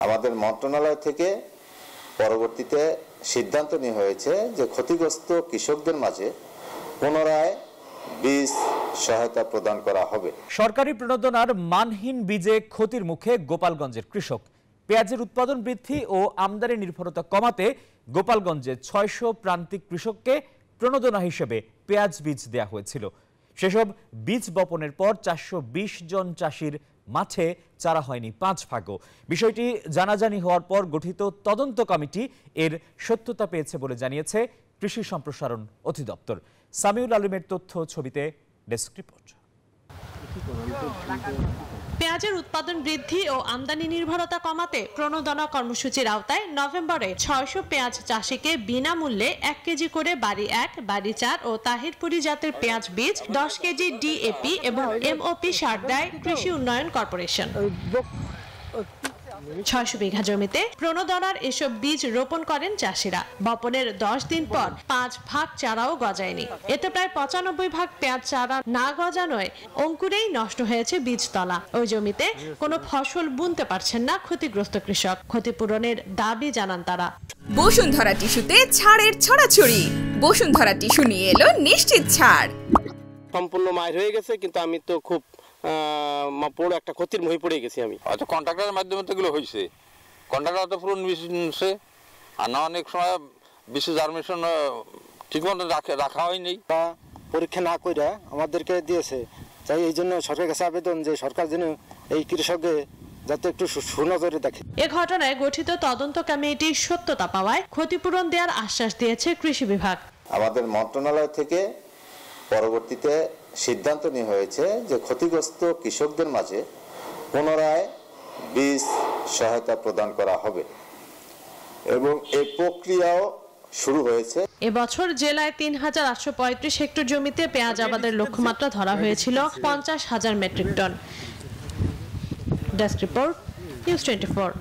আমাদের মন্ত্রণালয় থেকে পরবর্তীতে সিদ্ধান্ত নেওয়া হয়েছে যে ক্ষতিগ্রস্ত কৃষকদের মাঝে পুনরায় বীজ সহায়তা প্রদান করা হবে। সরকারি প্রণোদনার মানহীন বীজে ক্ষতির মুখে গোপালগঞ্জের কৃষক। পেঁয়াজের উৎপাদন বৃদ্ধি ও আমদানি নির্ভরতা কমাতে গোপালগঞ্জে ৬০০ প্রান্তিক কৃষককে প্রণোদনা হিসেবে পেঁয়াজ বীজ দেয়া হয়েছিল। সেসব বীজ বপনের পর ৪২০ জন চাষির মাঠে চারা হয়নি ৫ ভাগও। বিষয়টি জানাজানি হওয়ার পর গঠিত তদন্ত কমিটি এর সত্যতা পেয়েছে বলে জানিয়েছে কৃষি সম্প্রসারণ অধিদপ্তর। সামিউল আলমের তথ্য, ছবিতে ডেস্ক রিপোর্ট। পেঁয়াজের উৎপাদন বৃদ্ধি ও আমদানি নির্ভরতা কমাতে প্রণোদনা কর্মসূচির আওতায় নভেম্বরে ৬০০ পেঁয়াজ চাষিকে বিনামূল্যে ১ কেজি করে বাড়ি ১, বাড়ি ৪ ও তাহিরপুরি জাতের পেঁয়াজ বীজ, ১০ কেজি ডিএপি এবং এমওপি সার দেয় কৃষি উন্নয়ন কর্পোরেশন। ৬০০ বিঘা জমিতে প্রণোদনার এসব বীজ রোপণ করেন চাষিরা। বপনের ১০ দিন পর ৫ ভাগ চারাও গজায়নি। এতে প্রায় ৯৫ ভাগ পেঁয়াজ চারা না গজানোয় অঙ্কুরেই নষ্ট হয়েছে বীজতলা। ওই জমিতে কোনো ফসল বুনতে পারছেন না ক্ষতিগ্রস্ত কৃষক। ক্ষতিপূরণের দাবি জানান তারা। বসুন্ধরা টিস্যুতে ছাড়ের ছড়াছড়ি। বসুন্ধরা টিস্যু নিয়ে এলো নিশ্চিত ছাড়। সম্পূর্ণ মায়ের হয়ে গেছে, কিন্তু আমি তো খুব বড় একটা ক্ষতির মুখে পড়ে গেছি। আমি হয়তো কন্ট্রাক্টরের মাধ্যমে তো এগুলো হয়েছে, কন্ট্রাক্টর তো পুরো নিচ্ছে, আর না অনেক সময় বিশ্ব জার্মিনেশন ঠিকমতো রাখা হয়নি, পরীক্ষা না করে আমাদেরকে দিয়েছে। তাই এই জন্য সরকারের কাছে আবেদন যে সরকার যেন এই কৃষককে যাতে একটু সুনজরে দেখে। এ ঘটনায় গঠিত তদন্ত কমিটি সত্যতা পাওয়ায় ক্ষতিপূরণ দেওয়ার আশ্বাস দিয়েছে কৃষি বিভাগ। আমাদের মন্ত্রণালয় থেকে পরবর্তীতে সিদ্ধান্ত নেওয়া হয়েছে যে ক্ষতিগ্রস্ত কৃষকদের মাঝে পুনরায় বীজ সহায়তা প্রদান করা হবে এবং এই প্রক্রিয়াও শুরু হয়েছে। এবছর জেলায় ৩,৮৩৫ হেক্টর জমিতে পেঁয়াজ আবাদের লক্ষ্যমাত্রা ধরা হয়েছিল ৫০,০০০ metric ton. Desk report, news 24।